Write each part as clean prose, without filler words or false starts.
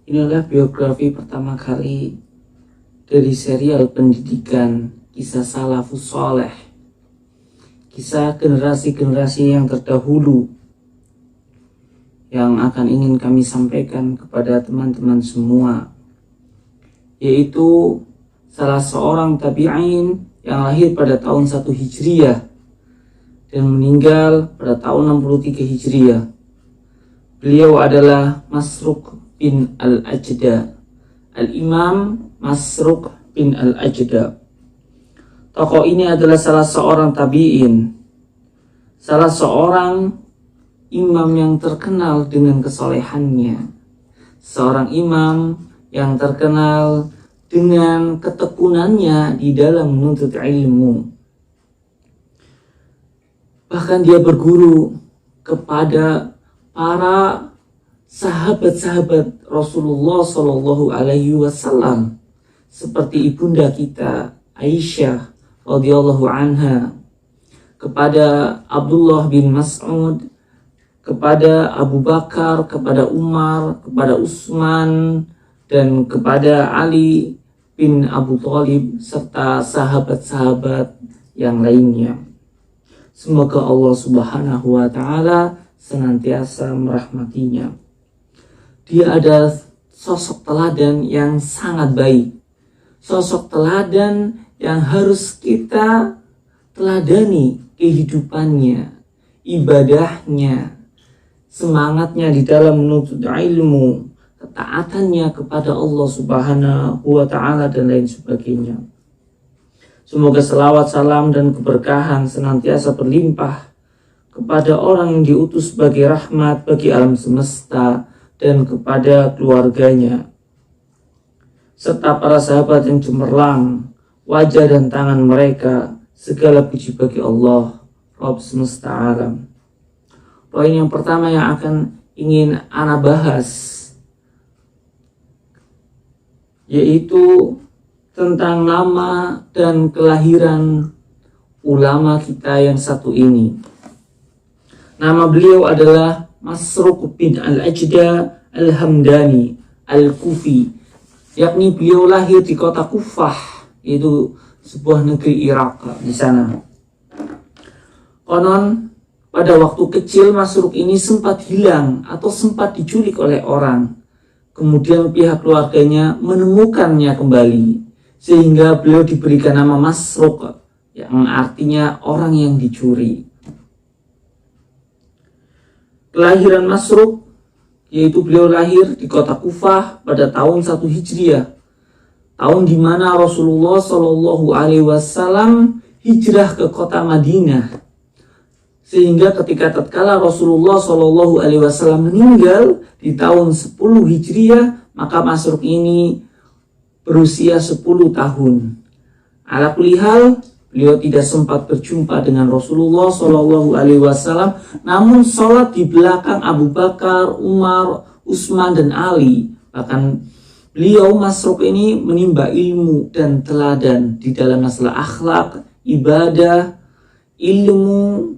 Inilah biografi pertama kali dari serial pendidikan kisah salafus soleh, kisah generasi-generasi yang terdahulu yang akan ingin kami sampaikan kepada teman-teman semua, yaitu salah seorang tabi'in yang lahir pada tahun 1 Hijriah dan meninggal pada tahun 63 Hijriah. Beliau adalah Masruq bin Al-Ajda, Al-Imam Masruq bin Al-Ajda. Tokoh ini adalah salah seorang tabi'in, salah seorang imam yang terkenal dengan kesolehannya, seorang imam yang terkenal dengan ketekunannya di dalam menuntut ilmu. Bahkan dia berguru kepada para sahabat-sahabat Rasulullah Shallallahu Alaihi Wasallam, seperti ibunda kita Aisyah radhiyallahu anha, kepada Abdullah bin Mas'ud, kepada Abu Bakar, kepada Umar, kepada Utsman, dan kepada Ali bin Abu Thalib, serta sahabat-sahabat yang lainnya. Semoga Allah Subhanahu wa Ta'ala senantiasa merahmatinya. Dia ada sosok teladan yang sangat baik, sosok teladan yang harus kita teladani kehidupannya, ibadahnya, semangatnya di dalam menuntut ilmu, ketaatannya kepada Allah Subhanahu wa Ta'ala, dan lain sebagainya. Semoga selawat, salam, dan keberkahan senantiasa berlimpah kepada orang yang diutus sebagai rahmat bagi alam semesta dan kepada keluarganya, serta para sahabat yang cemerlang wajah dan tangan mereka. Segala puji bagi Allah, Rabb semesta alam. Poin yang pertama yang akan ingin ana bahas yaitu tentang nama dan kelahiran ulama kita yang satu ini. Nama beliau adalah Masruq bin Al-Ajda Al-Hamdani Al-Kufi, yakni beliau lahir di kota Kufah, yaitu sebuah negeri Irak di sana. Konon pada waktu kecil Masruq ini sempat hilang atau sempat diculik oleh orang. Kemudian pihak keluarganya menemukannya kembali, sehingga beliau diberikan nama Masruq, yang artinya orang yang dicuri. Kelahiran Masruq, yaitu beliau lahir di kota Kufah pada tahun 1 Hijriah, tahun di mana Rasulullah Shallallahu Alaihi Wasallam hijrah ke kota Madinah, sehingga ketika tatkala Rasulullah Shallallahu Alaihi Wasallam meninggal di tahun 10 Hijriah, maka Masruq ini berusia 10 tahun. Ala kulli hal, beliau tidak sempat berjumpa dengan Rasulullah Shallallahu Alaihi Wasallam, namun sholat di belakang Abu Bakar, Umar, Utsman, dan Ali. Bahkan beliau Masruq ini menimba ilmu dan teladan di dalam masalah akhlak, ibadah, ilmu,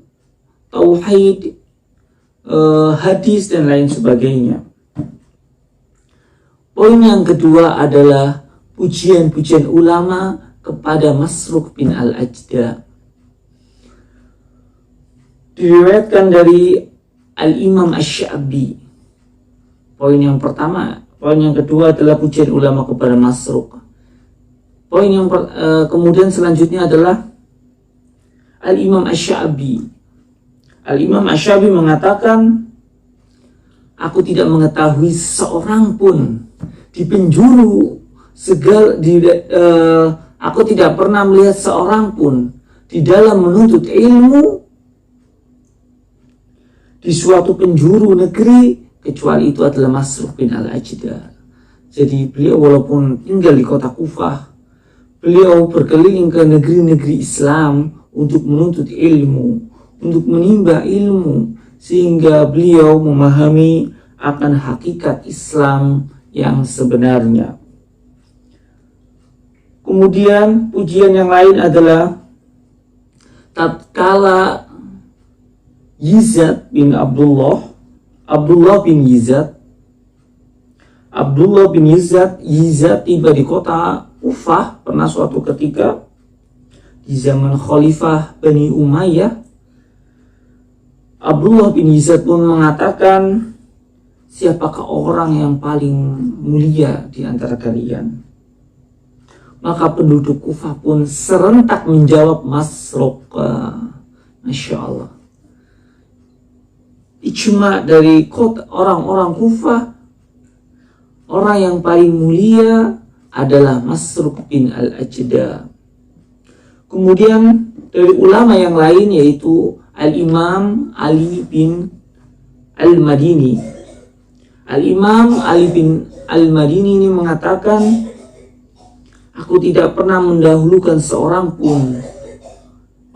tauhid, hadis, dan lain sebagainya. Poin yang kedua adalah pujian-pujian ulama kepada Masruq bin Al-Ajda. Diriwayatkan dari Al-Imam Asy-Sya'bi. Poin yang kedua adalah pujian ulama kepada Masruq. Kemudian selanjutnya adalah Al-Imam Asy-Sya'bi. Al-Imam Asy-Sya'bi mengatakan, aku tidak mengetahui seorang pun di penjuru aku tidak pernah melihat seorang pun di dalam menuntut ilmu di suatu penjuru negeri kecuali itu adalah Masruq bin Al-Ajda. Jadi beliau walaupun tinggal di kota Kufah, beliau berkeliling ke negeri-negeri Islam untuk menuntut ilmu, untuk menimba ilmu, sehingga beliau memahami akan hakikat Islam yang sebenarnya. Kemudian pujian yang lain adalah tatkala Yazid bin Abdullah bin Yazid Abdullah bin Yizad tiba di kota Kufah pernah suatu ketika di zaman Khalifah Bani Umayyah. Abdullah bin Yizad pun mengatakan, siapakah orang yang paling mulia di antara kalian? Maka penduduk Kufah pun serentak menjawab Masruq. Masya Allah. Ijma dari kota orang-orang Kufah, orang yang paling mulia adalah Masruq bin al-Ajda. Kemudian dari ulama yang lain yaitu Al-Imam Ali bin Al-Madini. Al-Imam Ali bin Al-Madini ini mengatakan, aku tidak pernah mendahulukan seorang pun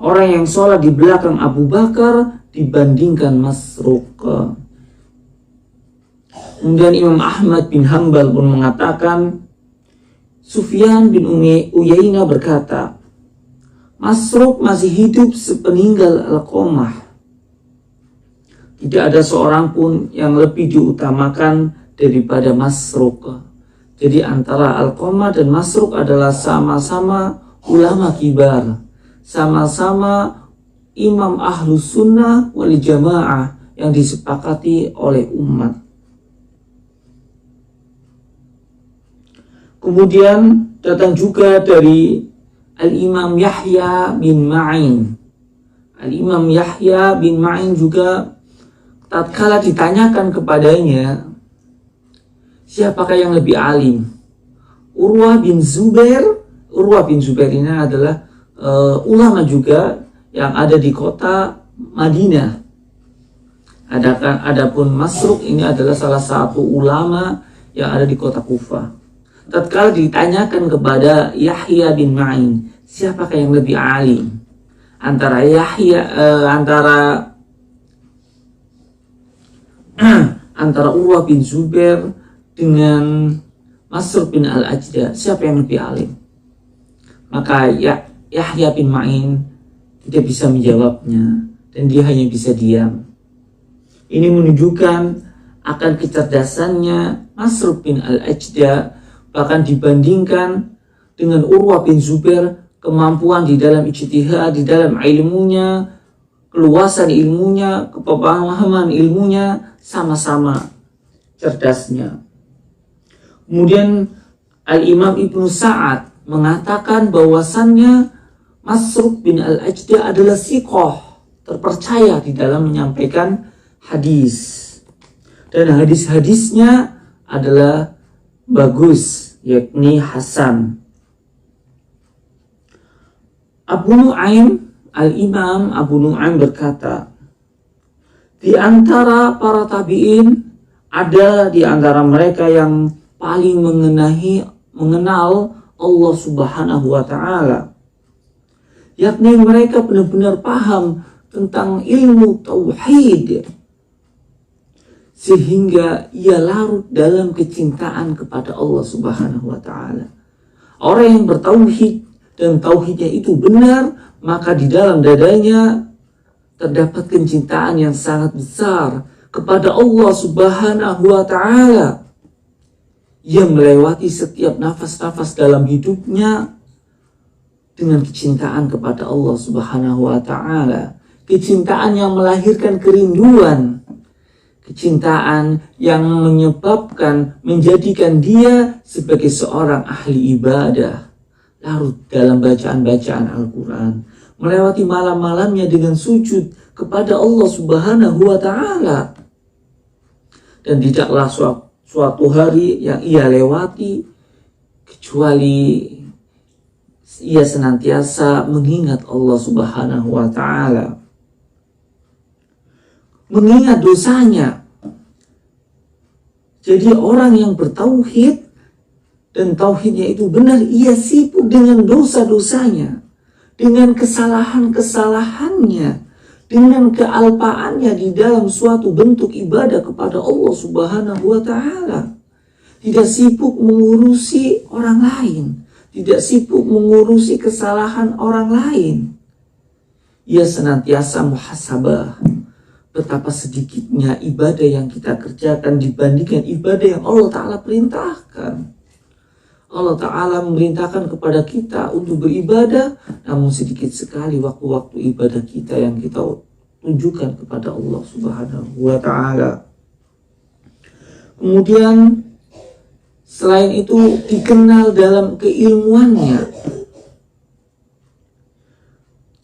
orang yang sholat di belakang Abu Bakar dibandingkan Masruq. Kemudian Imam Ahmad bin Hanbal pun mengatakan, Sufyan bin Uyainah berkata, Masruq masih hidup sepeninggal Alqamah. Tidak ada seorang pun yang lebih diutamakan daripada Masruq. Jadi antara Alqamah dan Masruq adalah sama-sama ulama kibar, sama-sama imam ahlus sunnah wal jamaah yang disepakati oleh umat. Kemudian datang juga dari Al-Imam Yahya bin Ma'in. Al-Imam Yahya bin Ma'in juga tatkala ditanyakan kepadanya, siapakah yang lebih alim? Urwah bin Zubair ini adalah ulama juga yang ada di kota Madinah. Adapun Masruq ini adalah salah satu ulama yang ada di kota Kufah. Tatkala ditanyakan kepada Yahya bin Ma'in, siapakah yang lebih alim antara antara Urwah bin Zubair dengan Masruq bin al-Ajda, siapa yang lebih alim? Maka Yahya bin Ma'in tidak bisa menjawabnya dan dia hanya bisa diam. Ini menunjukkan akan kecerdasannya Masruq bin al-Ajda, bahkan dibandingkan dengan Urwah bin Zubair, kemampuan di dalam ijtihad, di dalam ilmunya, keluasan ilmunya, kepemahaman ilmunya, sama-sama cerdasnya. Kemudian Al-Imam Ibnu Sa'ad mengatakan bahwasannya Masruq bin al-Ajda adalah siqah, terpercaya di dalam menyampaikan hadis. Dan hadis-hadisnya adalah bagus, yakni hasan. Abu Nu'aim, Al-Imam Abu Nu'aim berkata, di antara para tabi'in ada di antara mereka yang paling mengenal Allah Subhanahu wa ta'ala, yakni mereka benar-benar paham tentang ilmu tauhid sehingga ia larut dalam kecintaan kepada Allah Subhanahu wa ta'ala. Orang yang bertauhid dan tauhidnya itu benar, maka di dalam dadanya terdapat kecintaan yang sangat besar kepada Allah Subhanahu wa ta'ala. Ia melewati setiap nafas-nafas dalam hidupnya dengan kecintaan kepada Allah Subhanahu wa ta'ala. Kecintaan yang melahirkan kerinduan, kecintaan yang menjadikan dia sebagai seorang ahli ibadah, larut dalam bacaan-bacaan Al-Quran, melewati malam-malamnya dengan sujud kepada Allah Subhanahu wa ta'ala. Dan tidaklah suatu hari yang ia lewati kecuali ia senantiasa mengingat Allah Subhanahu wa ta'ala, mengingat dosanya. Jadi orang yang bertauhid dan tauhidnya itu benar, ia sibuk dengan dosa-dosanya, dengan kesalahan-kesalahannya, dengan kealpaannya di dalam suatu bentuk ibadah kepada Allah Subhanahu wa ta'ala. Tidak sibuk mengurusi orang lain, tidak sibuk mengurusi kesalahan orang lain. Ia senantiasa muhasabah, betapa sedikitnya ibadah yang kita kerjakan dibandingkan ibadah yang Allah Ta'ala perintahkan. Allah Ta'ala memerintahkan kepada kita untuk beribadah, namun sedikit sekali waktu-waktu ibadah kita yang kita tunjukkan kepada Allah Subhanahu wa Ta'ala. Kemudian selain itu dikenal dalam keilmuannya.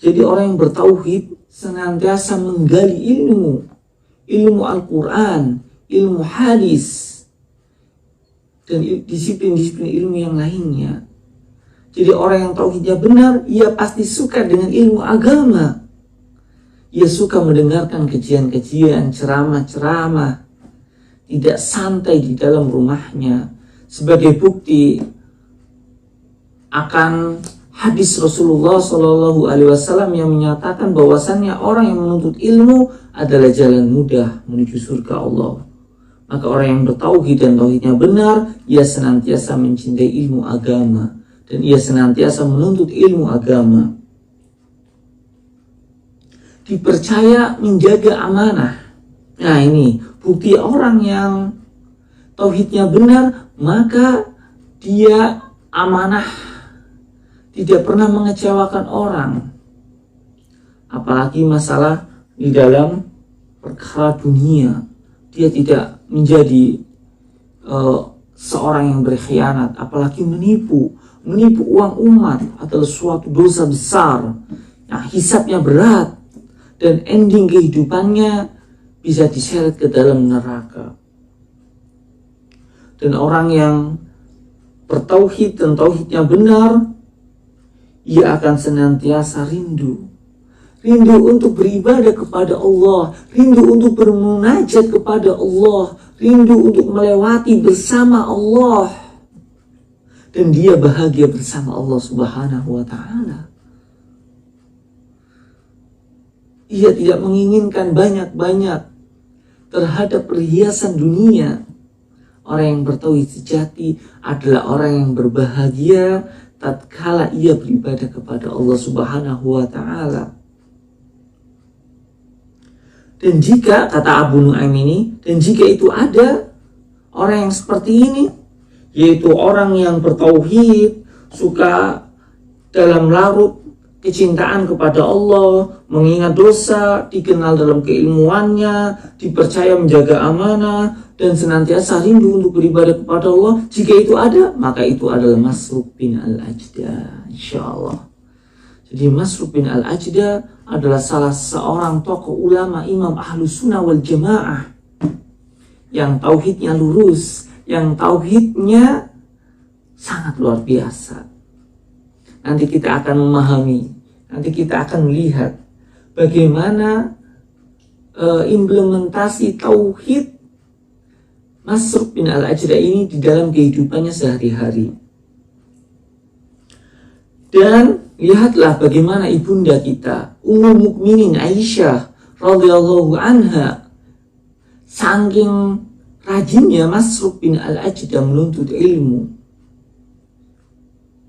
Jadi orang yang bertauhid senantiasa menggali ilmu Al-Quran, ilmu hadis, dan disiplin-disiplin ilmu yang lainnya. Jadi orang yang tauhidnya benar, ia pasti suka dengan ilmu agama. Ia suka mendengarkan kajian-kajian, ceramah-ceramah, tidak santai di dalam rumahnya. Sebagai bukti akan hadis Rasulullah SAW yang menyatakan bahwasannya orang yang menuntut ilmu adalah jalan mudah menuju surga Allah. Maka orang yang bertauhid dan tauhidnya benar, ia senantiasa mencintai ilmu agama dan ia senantiasa menuntut ilmu agama. Dipercaya menjaga amanah. Nah, ini bukti orang yang tauhidnya benar, maka dia amanah, tidak pernah mengecewakan orang. Apalagi masalah di dalam perkara dunia, dia tidak menjadi seorang yang berkhianat, apalagi menipu uang umat adalah suatu dosa besar. Nah, hisabnya berat dan ending kehidupannya bisa diseret ke dalam neraka. Dan orang yang bertauhid dan tauhidnya benar, ia akan senantiasa rindu untuk beribadah kepada Allah, rindu untuk bermunajat kepada Allah, rindu untuk melewati bersama Allah, dan dia bahagia bersama Allah Subhanahu wa Ta'ala. Ia tidak menginginkan banyak-banyak terhadap perhiasan dunia. Orang yang bertauhid sejati adalah orang yang berbahagia tatkala ia beribadah kepada Allah Subhanahu wa Ta'ala. Dan jika, kata Abu Nu'aim ini, dan jika itu ada orang yang seperti ini, yaitu orang yang bertauhid, suka dalam larut kecintaan kepada Allah, mengingat dosa, dikenal dalam keilmuannya, dipercaya menjaga amanah, dan senantiasa rindu untuk beribadah kepada Allah. Jika itu ada, maka itu adalah Masruq bin Al-Ajda, insyaAllah. Jadi Masruq bin Al-Ajda adalah salah seorang tokoh ulama Imam Ahlus Sunnah wal Jamaah yang tauhidnya lurus, yang tauhidnya sangat luar biasa. Nanti kita akan memahami, nanti kita akan melihat bagaimana implementasi tauhid Masruq bin Al-Ajda ini di dalam kehidupannya sehari-hari. Dan lihatlah bagaimana ibunda kita Ummul Mukminin Aisyah radhiyallahu anha, saking rajinnya Masruq bin Al-Ajda menuntut ilmu.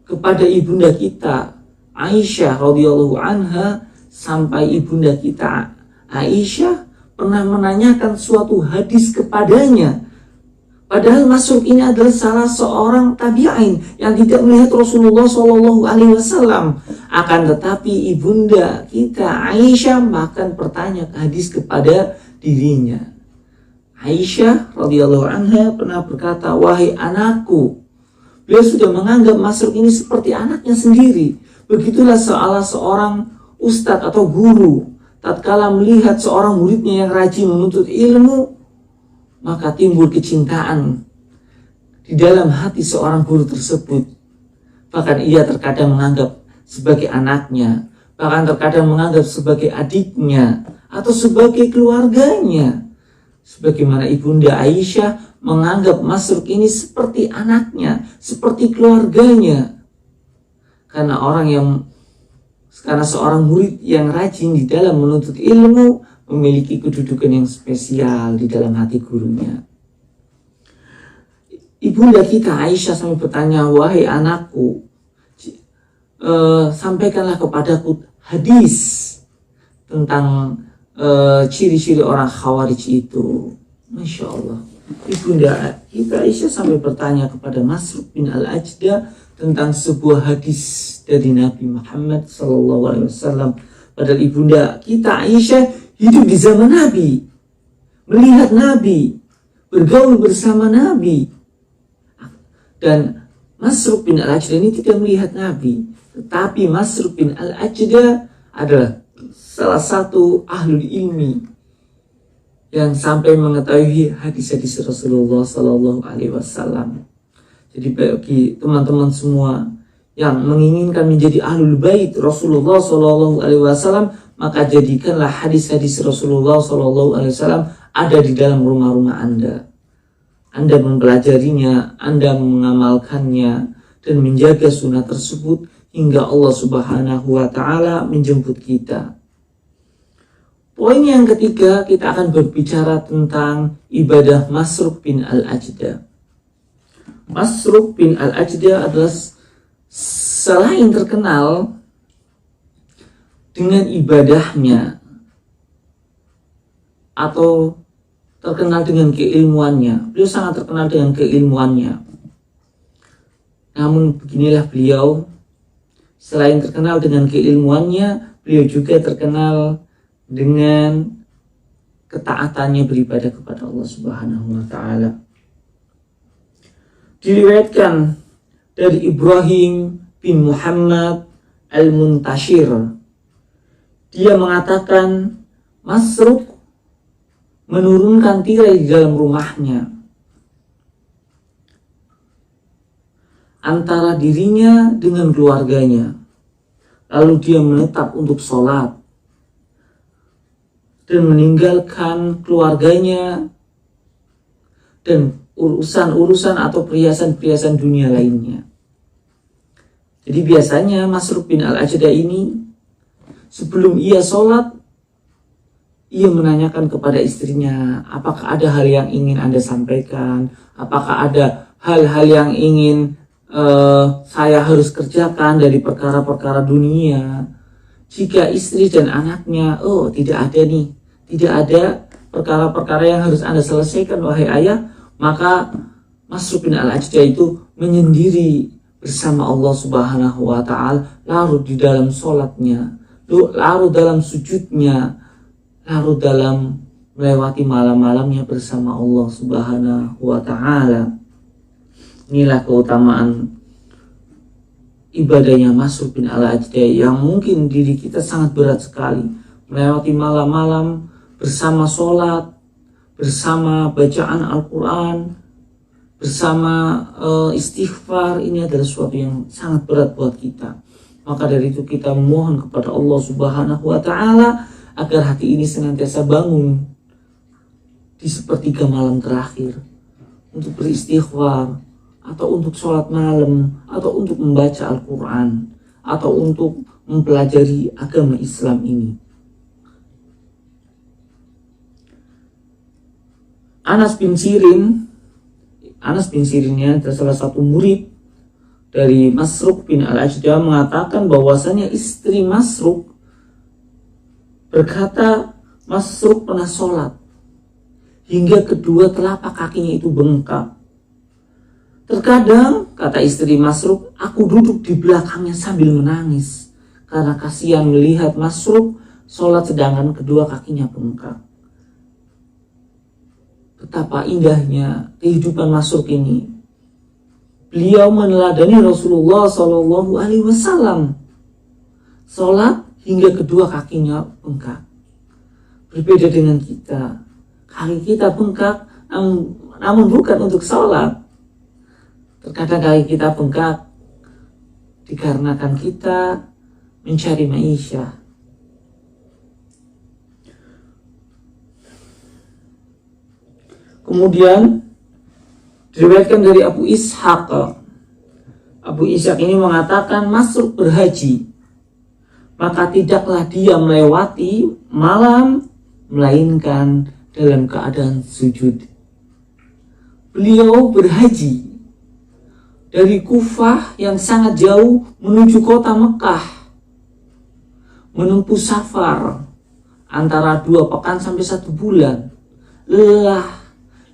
Kepada ibunda kita Aisyah radhiyallahu anha, sampai ibunda kita Aisyah pernah menanyakan suatu hadis kepadanya. Padahal Masruq ini adalah salah seorang tabi'in yang tidak melihat Rasulullah SAW. Akan tetapi ibunda kita Aisyah bahkan bertanya hadis kepada dirinya. Aisyah radhiyallahu anha pernah berkata, "Wahai anakku," beliau sudah menganggap Masruq ini seperti anaknya sendiri. Begitulah salah seorang ustadz atau guru, tatkala melihat seorang muridnya yang rajin menuntut ilmu, maka timbul kecintaan di dalam hati seorang guru tersebut. Bahkan ia terkadang menganggap sebagai anaknya, bahkan terkadang menganggap sebagai adiknya atau sebagai keluarganya. Sebagaimana ibunda Aisyah menganggap Masruq ini seperti anaknya, seperti keluarganya. Karena seorang murid yang rajin di dalam menuntut ilmu memiliki kedudukan yang spesial di dalam hati gurunya. Ibunda kita Aisyah sampai bertanya, "Wahai anakku, sampaikanlah kepadaku hadis tentang ciri-ciri orang Khawarij itu. Masya Allah. Ibunda kita Aisyah sampai bertanya kepada Masruq bin Al-Ajda tentang sebuah hadis dari Nabi Muhammad SAW. Padahal ibunda kita Aisyah hidup di zaman Nabi, melihat Nabi, bergaul bersama Nabi. Dan Masruq bin Al-Ajda ini tidak melihat Nabi, tetapi Masruq bin Al-Ajda adalah salah satu ahlul ilmi yang sampai mengetahui hadis-hadis Rasulullah Sallallahu Alaihi Wasallam. Jadi bagi teman-teman semua yang menginginkan menjadi ahlul bait Rasulullah Sallallahu Alaihi Wasallam, maka jadikanlah hadis-hadis Rasulullah Sallallahu Alaihi Wasallam ada di dalam rumah-rumah Anda. Anda mempelajarinya, Anda mengamalkannya, dan menjaga sunnah tersebut hingga Allah Subhanahu wa Ta'ala menjemput kita. Poin yang ketiga, kita akan berbicara tentang ibadah Masruq bin Al-Ajda. Masruq bin Al-Ajda adalah selain terkenal dengan ibadahnya atau terkenal dengan keilmuannya, beliau sangat terkenal dengan keilmuannya. Namun beginilah beliau, selain terkenal dengan keilmuannya, beliau juga terkenal dengan ketaatannya beribadah kepada Allah Subhanahu wa Ta'ala. Diriwayatkan dari Ibrahim bin Muhammad Al-Muntashir, dia mengatakan Masruq menurunkan tirai di dalam rumahnya antara dirinya dengan keluarganya, lalu dia menetap untuk sholat dan meninggalkan keluarganya dan urusan-urusan atau perhiasan-perhiasan dunia lainnya. Jadi biasanya Masruq bin Al-Ajda ini sebelum ia sholat, ia menanyakan kepada istrinya, apakah ada hal yang ingin Anda sampaikan, apakah ada hal-hal yang ingin saya harus kerjakan dari perkara-perkara dunia. Jika istri dan anaknya, oh tidak ada nih, tidak ada perkara-perkara yang harus Anda selesaikan wahai ayah, maka Masruq bin Al-Ajda itu menyendiri bersama Allah Subhanahu wa Ta'ala, larut di dalam sholatnya, larut dalam sujudnya, larut dalam melewati malam-malamnya bersama Allah Subhanahu wa Ta'ala. Inilah keutamaan ibadahnya Masruq bin Al-Ajda yang mungkin diri kita sangat berat sekali. Melewati malam-malam bersama sholat, bersama bacaan Al-Quran, bersama istighfar, ini adalah sesuatu yang sangat berat buat kita. Maka dari itu kita mohon kepada Allah Subhanahu wa Ta'ala agar hati ini senantiasa bangun di sepertiga malam terakhir untuk beristighfar, atau untuk sholat malam, atau untuk membaca Al-Quran, atau untuk mempelajari agama Islam ini. Anas bin Sirinnya adalah salah satu murid dari Masruq bin Al-Ajda, mengatakan bahwasanya istri Masruq berkata, Masruq pernah sholat hingga kedua telapak kakinya itu bengkak. Terkadang, kata istri Masruq, aku duduk di belakangnya sambil menangis karena kasihan melihat Masruq sholat sedangkan kedua kakinya bengkak. Betapa indahnya kehidupan Masruq ini. Beliau meneladani Rasulullah Sallallahu Alaihi Wasallam, sholat hingga kedua kakinya bengkak. Berbeda dengan kita, kaki kita bengkak namun bukan untuk sholat. Terkadang kaki kita bengkak dikarenakan kita mencari maisha. Kemudian diriwayatkan dari Abu Ishaq. Abu Ishaq ini mengatakan Masruq berhaji, maka tidaklah dia melewati malam melainkan dalam keadaan sujud. Beliau berhaji dari Kufah yang sangat jauh menuju kota Mekah, menempuh safar antara 2 pekan sampai 1 bulan. Lelah,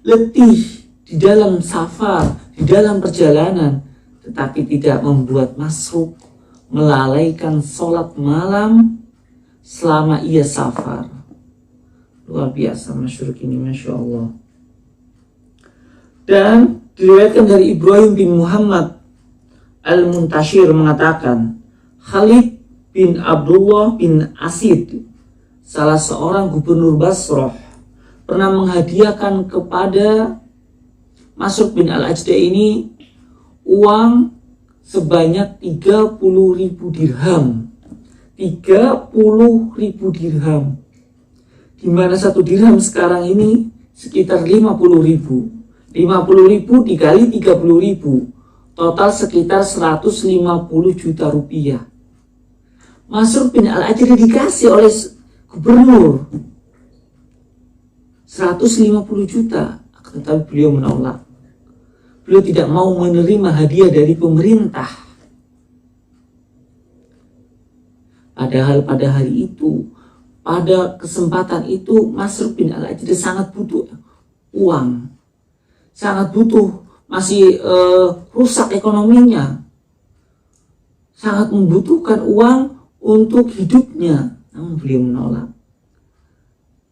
letih di dalam safar, di dalam perjalanan, tetapi tidak membuat Masruq melalaikan sholat malam selama ia safar. Luar biasa Masruq ini, Masya Allah. Dan diriwayatkan dari Ibrahim bin Muhammad Al-Muntashir mengatakan, Khalid bin Abdullah bin Asid, salah seorang gubernur Basrah, pernah menghadiahkan kepada Masruq bin Al-Ajda ini uang sebanyak 30.000 dirham. 30.000 dirham. Di mana 1 dirham sekarang ini sekitar 50.000. 50.000 dikali 30.000, total sekitar 150 juta rupiah. Masruq bin Al-Ajda dikasih oleh gubernur 150 juta, tetapi beliau menolak. Beliau tidak mau menerima hadiah dari pemerintah. Padahal pada hari itu, pada kesempatan itu, Masruq bin Al-Ajda sangat butuh uang, sangat butuh, masih rusak ekonominya, sangat membutuhkan uang untuk hidupnya, namun beliau menolak.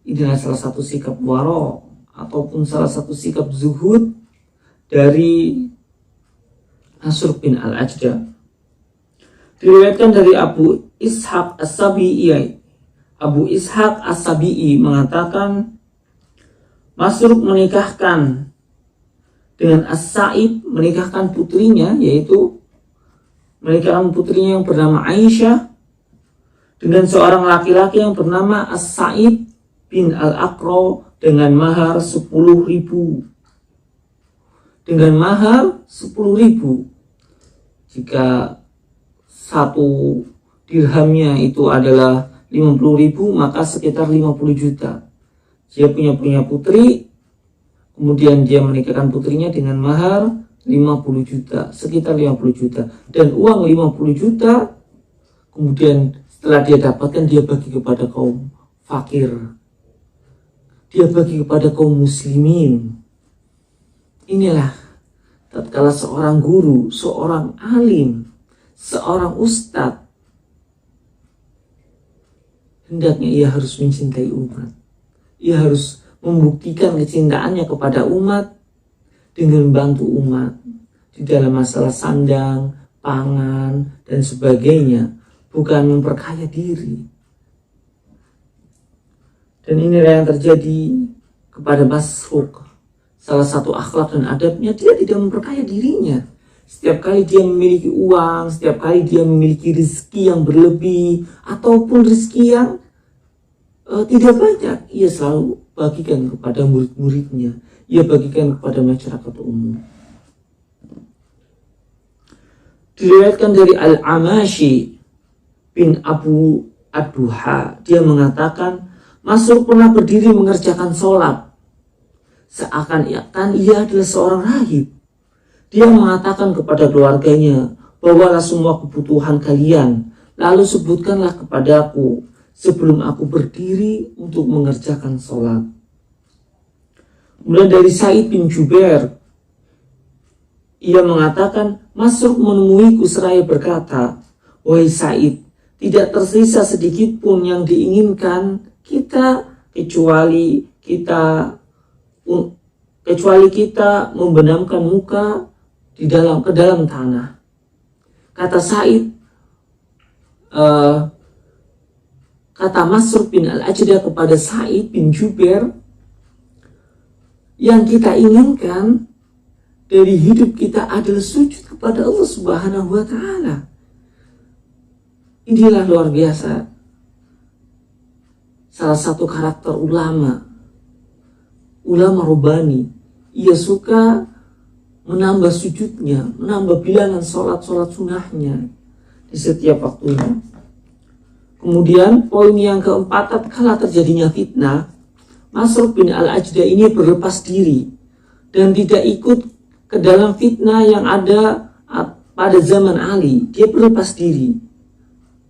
Inilah salah satu sikap waro ataupun salah satu sikap zuhud dari Masruq bin Al-Ajda. Diriwayatkan dari Abu Ishaq As-Sabi'i. Abu Ishaq As-Sabi'i mengatakan, Masruq menikahkan dengan As-Sa'ib, menikahkan putrinya, yaitu menikahkan putrinya yang bernama Aisyah dengan seorang laki-laki yang bernama As-Sa'ib bin Al-Aqra dengan mahar 10.000. Dengan mahar 10.000. Jika 1 dirhamnya itu adalah 50.000, maka sekitar 50 juta. Dia punya putri, kemudian dia menikahkan putrinya dengan mahar 50 juta, sekitar 50 juta. Dan uang 50 juta, kemudian setelah dia dapatkan, dia bagi kepada kaum fakir. Dia bagi kepada kaum muslimin. Inilah tatkala seorang guru, seorang alim, seorang ustadz, hendaknya ia harus mencintai umat. Ia harus membuktikan kecintaannya kepada umat dengan bantu umat di dalam masalah sandang, pangan, dan sebagainya, bukan memperkaya diri. Dan inilah yang terjadi kepada Masruq. Salah satu akhlak dan adabnya, dia tidak memperkaya dirinya. Setiap kali dia memiliki uang, setiap kali dia memiliki rezeki yang berlebih, ataupun rezeki yang tidak banyak, ia selalu bagikan kepada murid-muridnya. Ia bagikan kepada masyarakat umum. Diriwayatkan dari Al-Amashi bin Abu Ad-Duha, dia mengatakan, Masruq pernah berdiri mengerjakan sholat seakan-akan ia adalah seorang rahib. Dia mengatakan kepada keluarganya, bawalah semua kebutuhan kalian, lalu sebutkanlah kepadaku sebelum aku berdiri untuk mengerjakan sholat. Kemudian dari Sa'id bin Jubair, ia mengatakan, Masruq menemuiku seraya berkata, wahai Sa'id, tidak tersisa sedikit pun yang diinginkan kita kecuali kita membenamkan muka ke dalam tanah. Kata Sa'id, kata Masruq bin Al-Ajda kepada Sa'id bin Jubair, yang kita inginkan dari hidup kita adalah sujud kepada Allah Subhanahu wa Ta'ala. Inilah luar biasa. Salah satu karakter ulama Rabbani, ia suka menambah sujudnya, menambah bilangan sholat sunnahnya di setiap waktunya. Kemudian poin yang keempat, tatkala terjadinya fitnah, Masruq bin Al-Ajda ini berlepas diri dan tidak ikut ke dalam fitnah yang ada pada zaman Ali. Dia berlepas diri.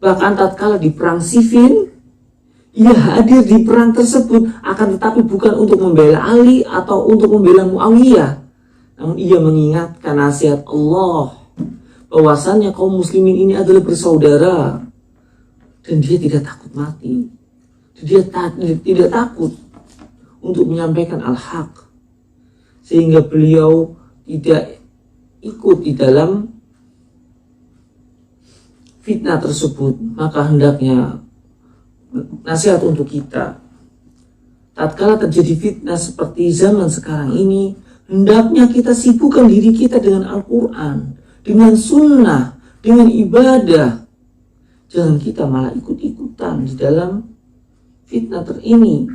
Bahkan tatkala di perang Siffin, ia hadir di perang tersebut, akan tetapi bukan untuk membela Ali atau untuk membela Muawiyah, namun ia mengingatkan nasihat Allah bahwasannya kaum muslimin ini adalah bersaudara dan dia tidak takut mati, dia tidak takut untuk menyampaikan al-haq, sehingga beliau tidak ikut di dalam fitnah tersebut. Maka hendaknya nasihat untuk kita, tatkala terjadi fitnah seperti zaman sekarang ini, hendaknya kita sibukkan diri kita dengan Al-Quran, dengan sunnah, dengan ibadah. Jangan kita malah ikut-ikutan di dalam fitnah ini.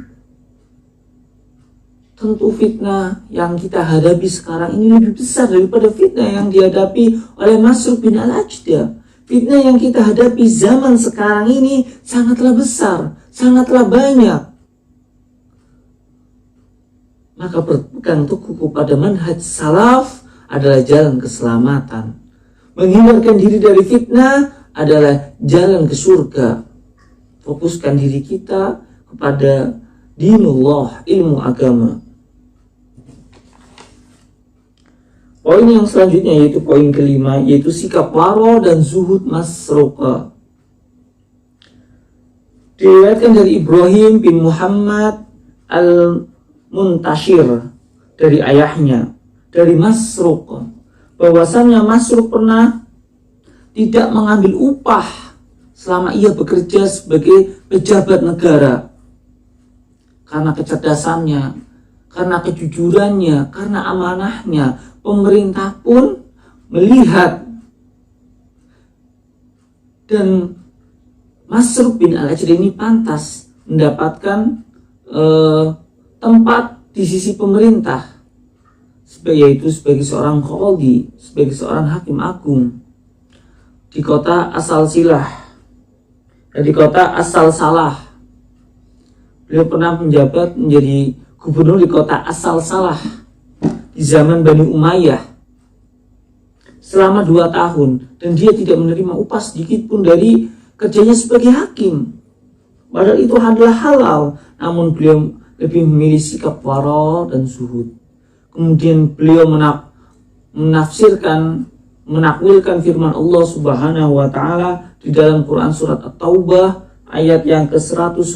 Tentu fitnah yang kita hadapi sekarang ini lebih besar daripada fitnah yang dihadapi oleh Masruq bin Al-Ajda. Fitnah yang kita hadapi zaman sekarang ini sangatlah besar, sangatlah banyak. Maka berpegang teguh kepada manhaj salaf adalah jalan keselamatan. Menghindarkan diri dari fitnah adalah jalan ke surga. Fokuskan diri kita kepada dinullah, ilmu agama. Poin yang selanjutnya yaitu poin kelima, yaitu sikap waro dan zuhud Masruq. Diriwayatkan dari Ibrahim bin Muhammad al-Muntashir dari ayahnya, dari Masruq, bahwasannya Masruq pernah tidak mengambil upah selama ia bekerja sebagai pejabat negara. Karena kecerdasannya, karena kejujurannya, karena amanahnya, pemerintah pun melihat, dan Masruq bin Al-Ajda ini pantas mendapatkan tempat di sisi pemerintah, yaitu sebagai seorang qadhi, sebagai seorang hakim agung di kota Asal Silah dan di kota Asal Salah. Beliau pernah menjabat menjadi gubernur di kota Asal Salah di zaman Bani Umayyah selama 2 tahun, dan dia tidak menerima upah sedikit pun dari kerjanya sebagai hakim. Padahal itu adalah halal, namun beliau lebih memilih sikap wara dan zuhud. Kemudian beliau menakwilkan firman Allah Subhanahu wa taala di dalam Quran surat At-Taubah ayat yang ke-111,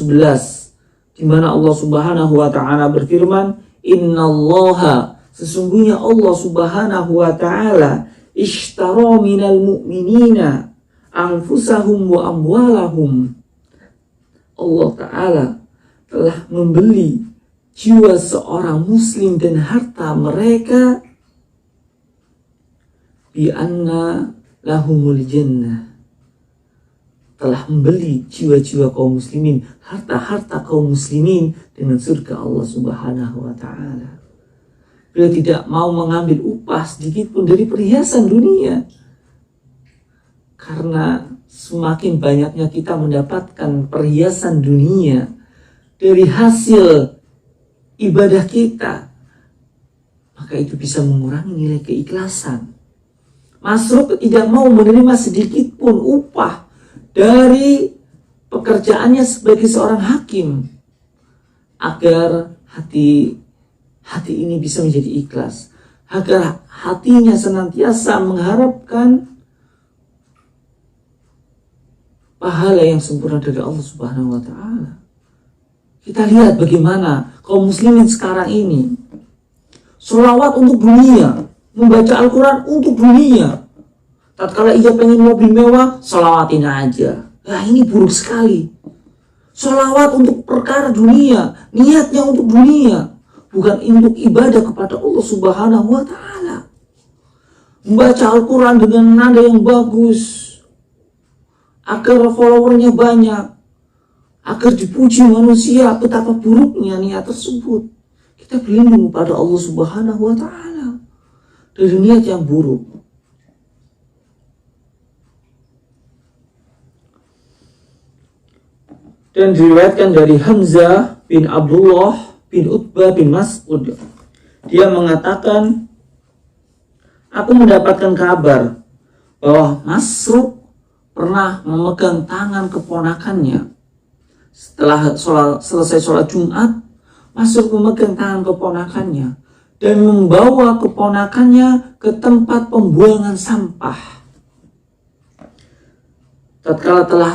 di mana Allah Subhanahu wa taala berfirman, "Innallaha", sesungguhnya Allah Subhanahu wa taala, "ishtara minal mu'minina anfusahum wa amwalahum", Allah taala telah membeli jiwa seorang muslim dan harta mereka, bi anna lahumul jannah, telah membeli jiwa-jiwa kaum muslimin, harta-harta kaum muslimin dengan surga Allah Subhanahu wa taala. Beliau tidak mau mengambil upah sedikit pun dari perhiasan dunia, karena semakin banyaknya kita mendapatkan perhiasan dunia dari hasil ibadah kita, maka itu bisa mengurangi nilai keikhlasan. Masruq tidak mau menerima sedikit pun upah dari pekerjaannya sebagai seorang hakim, agar hati ini bisa menjadi ikhlas, agar hatinya senantiasa mengharapkan pahala yang sempurna dari Allah Subhanahu wa taala. Kita lihat bagaimana kaum muslimin sekarang ini sholawat untuk dunia, membaca Al-Quran untuk dunia. Tatkala ia pengen mobil mewah, sholawatin aja. Nah, ini buruk sekali. Sholawat untuk perkara dunia, niatnya untuk dunia, bukan untuk ibadah kepada Allah Subhanahu wa taala. Membaca Al-Quran dengan nada yang bagus agar followernya banyak, agar dipuji manusia. Betapa buruknya niat tersebut. Kita berlindung pada Allah Subhanahu wa taala dari niat yang buruk. Dan diriwayatkan dari Hamzah bin Abdullah bin Utbah bin Mas'ud, dia mengatakan, aku mendapatkan kabar bahwa Masruq pernah memegang tangan keponakannya Setelah selesai sholat Jumat, Masruk memegang tangan keponakannya dan membawa keponakannya ke tempat pembuangan sampah. Tatkala telah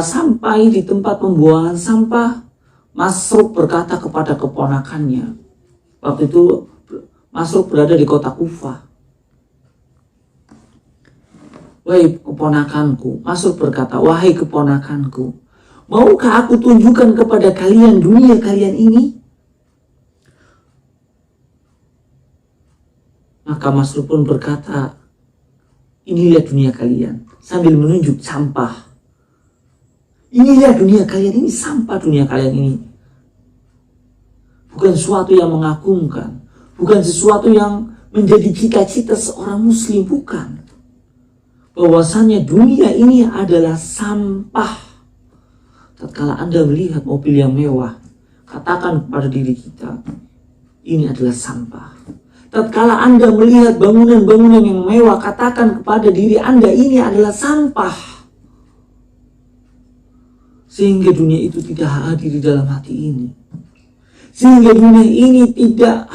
sampai di tempat pembuangan sampah, Masruk berkata kepada keponakannya. Waktu itu Masruk berada di kota Kufah. Wahai keponakanku, Masruk berkata, wahai keponakanku, maukah aku tunjukkan kepada kalian dunia kalian ini? Maka Masruk pun berkata, inilah dunia kalian, sambil menunjuk sampah. Inilah dunia kalian ini, sampah dunia kalian ini. Bukan sesuatu yang mengagumkan, bukan sesuatu yang menjadi cita-cita seorang muslim, bukan. Bahwasanya dunia ini adalah sampah. Tatkala Anda melihat mobil yang mewah, katakan kepada diri kita, ini adalah sampah. Tatkala Anda melihat bangunan-bangunan yang mewah, katakan kepada diri Anda, ini adalah sampah. Sehingga dunia itu tidak hadir di dalam hati ini. Sehingga dunia ini tidak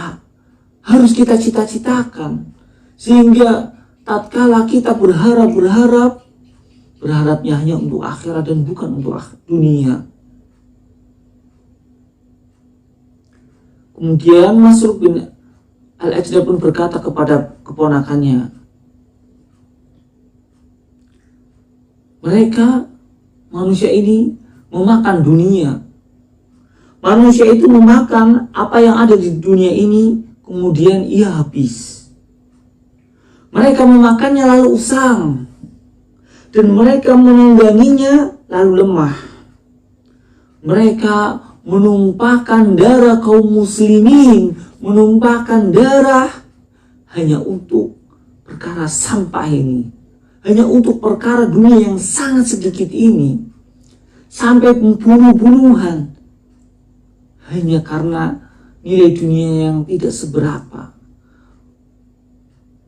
harus kita cita-citakan. Sehingga tatkala kita berharapnya hanya untuk akhirat dan bukan untuk dunia. Kemudian Masruk bin Al-Ajda pun berkata kepada keponakannya, mereka, manusia ini memakan dunia. Manusia itu memakan apa yang ada di dunia ini, kemudian ia habis. Mereka memakannya lalu usang, dan mereka menungganginya lalu lemah. Mereka menumpahkan darah kaum muslimin, menumpahkan darah hanya untuk perkara sampah ini, hanya untuk perkara dunia yang sangat sedikit ini, sampai bunuh-bunuhan hanya karena nilai dunia yang tidak seberapa,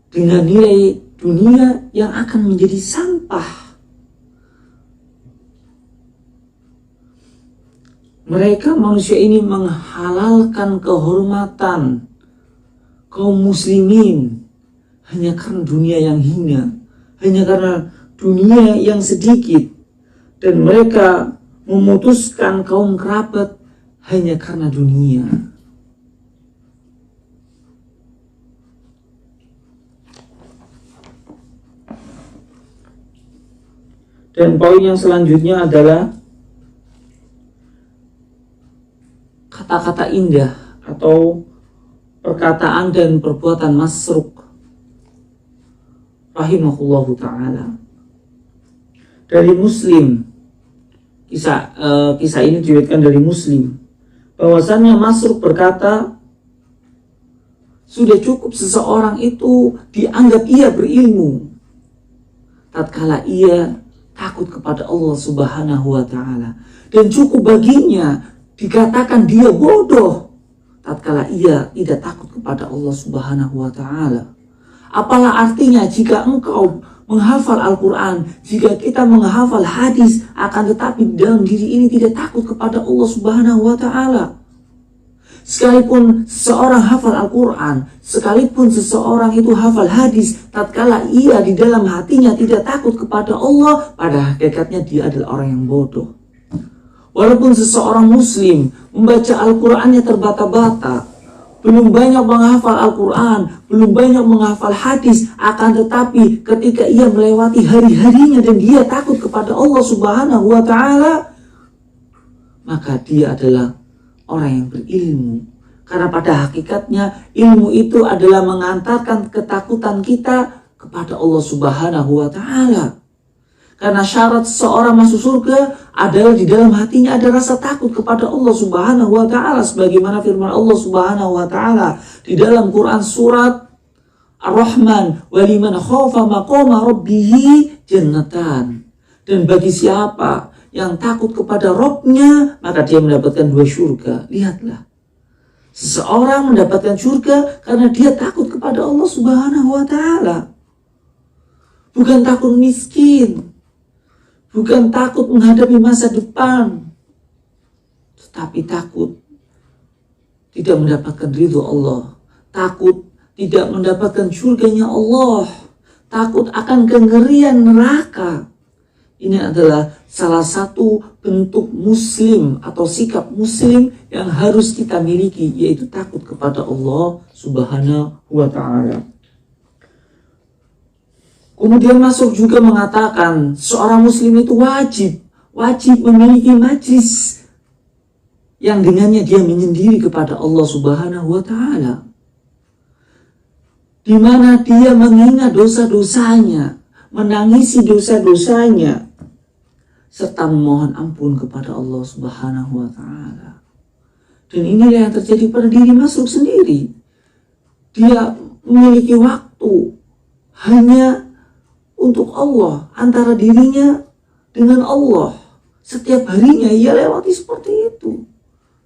dengan nilai dunia yang akan menjadi sampah. Mereka, manusia ini, menghalalkan kehormatan kaum muslimin hanya karena dunia yang hina, hanya karena dunia yang sedikit, dan mereka memutuskan kaum kerabat hanya karena dunia. Dan poin yang selanjutnya adalah kata-kata indah atau perkataan dan perbuatan Masruk rahimahullahu ta'ala. Dari Muslim, kisah ini diriwayatkan dari Muslim, bahwasannya Masruk berkata, sudah cukup seseorang itu dianggap ia berilmu tatkala ia takut kepada Allah Subhanahu wa ta'ala, dan cukup baginya dikatakan dia bodoh tatkala ia tidak takut kepada Allah Subhanahu wa ta'ala. Apalah artinya jika engkau menghafal Al-Quran, jika kita menghafal hadis, akan tetapi dalam diri ini tidak takut kepada Allah Subhanahu wa ta'ala. Sekalipun seseorang hafal Al-Quran, sekalipun seseorang itu hafal hadis, tatkala ia di dalam hatinya tidak takut kepada Allah, pada hakikatnya dia adalah orang yang bodoh. Walaupun seseorang muslim membaca Al-Qurannya terbata-bata, belum banyak menghafal Al-Quran, belum banyak menghafal hadis, akan tetapi ketika ia melewati hari-harinya dan dia takut kepada Allah Subhanahu wa ta'ala, maka dia adalah orang yang berilmu. Karena pada hakikatnya ilmu itu adalah mengantarkan ketakutan kita kepada Allah Subhanahu wa ta'ala. Karena syarat seseorang masuk surga adalah di dalam hatinya ada rasa takut kepada Allah Subhanahu wa ta'ala, sebagaimana firman Allah Subhanahu wa ta'ala di dalam Quran surat Ar-Rahman, waliman khaufa maqama rabbihi jannatan. Dan bagi siapa yang takut kepada Rabbnya, maka dia mendapatkan 2 surga. Lihatlah, seseorang mendapatkan surga karena dia takut kepada Allah Subhanahu wa ta'ala, bukan takut miskin, bukan takut menghadapi masa depan, tetapi takut tidak mendapatkan ridho Allah, takut tidak mendapatkan surganya Allah, takut akan kengerian neraka. Ini adalah salah satu bentuk muslim atau sikap muslim yang harus kita miliki, yaitu takut kepada Allah Subhanahu wa ta'ala. Kemudian Masruq juga mengatakan seorang muslim itu wajib memiliki majlis yang dengannya dia menyendiri kepada Allah Subhanahu wa ta'ala, di mana dia mengingat dosa-dosanya, menangisi dosa-dosanya, serta memohon ampun kepada Allah Subhanahu wa ta'ala. Dan inilah yang terjadi pada diri Masruq sendiri. Dia memiliki waktu hanya untuk Allah, antara dirinya dengan Allah. Setiap harinya ia lewati seperti itu.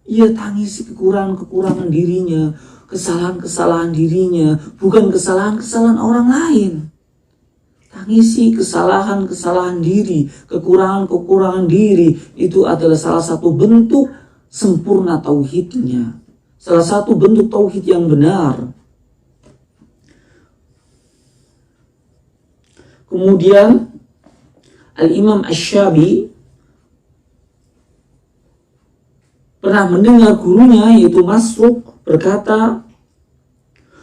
Ia tangisi kekurangan-kekurangan dirinya, kesalahan-kesalahan dirinya, bukan kesalahan-kesalahan orang lain. Tangisi kesalahan-kesalahan diri, kekurangan-kekurangan diri, itu adalah salah satu bentuk sempurna tauhidnya, salah satu bentuk tauhid yang benar. Kemudian Al-Imam Asy-Syafi'i pernah mendengar gurunya yaitu Masruq berkata,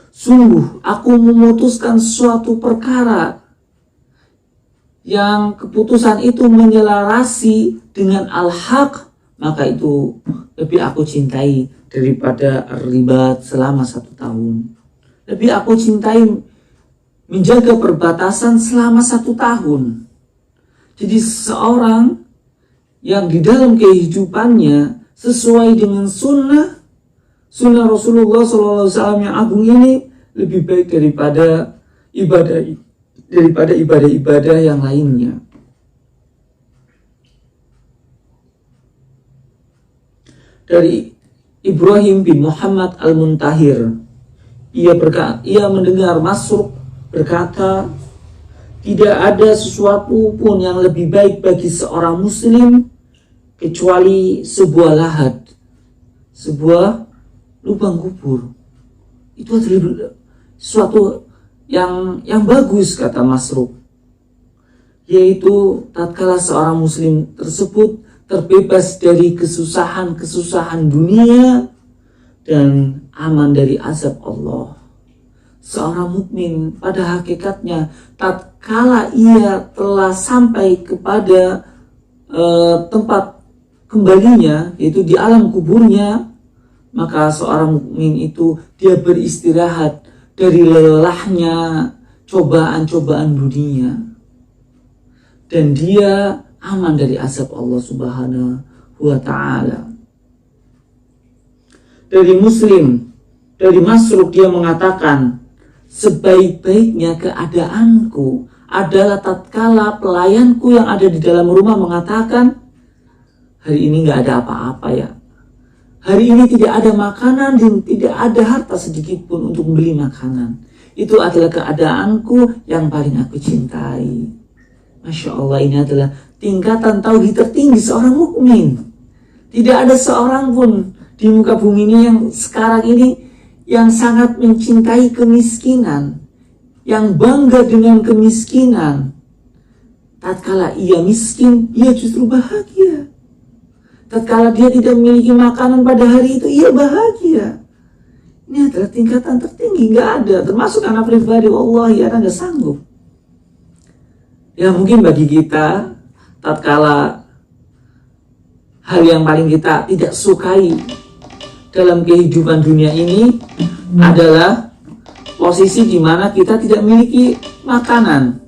"Sungguh aku memutuskan suatu perkara yang keputusan itu menyelarasi dengan al-haq, maka itu lebih aku cintai daripada ribat selama 1 tahun. Lebih aku cintai menjaga perbatasan selama 1 tahun." Jadi seorang yang di dalam kehidupannya sesuai dengan sunnah Rasulullah SAW yang agung ini lebih baik daripada ibadah-ibadah yang lainnya. Dari Ibrahim bin Muhammad Al-Muntahir, ia mendengar Masruq berkata, "Tidak ada sesuatu pun yang lebih baik bagi seorang muslim kecuali sebuah lahat, sebuah lubang kubur." Itu adalah sesuatu yang bagus, kata Masruq, yaitu tatkala seorang muslim tersebut terbebas dari kesusahan dunia dan aman dari azab Allah. Seorang mukmin pada hakikatnya tatkala ia telah sampai kepada tempat kembalinya, yaitu di alam kuburnya, maka seorang mukmin itu dia beristirahat dari lelahnya cobaan-cobaan dunia, dan dia aman dari azab Allah Subhanahu wa ta'ala. Dari Masruq dia mengatakan, "Sebaik-baiknya keadaanku adalah tatkala pelayanku yang ada di dalam rumah mengatakan, 'Hari ini gak ada apa-apa ya. Hari ini tidak ada makanan dan tidak ada harta sedikit pun untuk membeli makanan.' Itu adalah keadaanku yang paling aku cintai." Masya Allah, ini adalah tingkatan tauhid tertinggi seorang mukmin. Tidak ada seorang pun di muka bumi ini yang sekarang ini yang sangat mencintai kemiskinan, yang bangga dengan kemiskinan. Tatkala ia miskin, ia justru bahagia. Tatkala dia tidak memiliki makanan pada hari itu, ia bahagia. Ini adalah tingkatan tertinggi, nggak ada. Termasuk anak pribadi, wallahi anak nggak sanggup. Ya mungkin bagi kita, tatkala hal yang paling kita tidak sukai dalam kehidupan dunia ini adalah posisi di mana kita tidak memiliki makanan.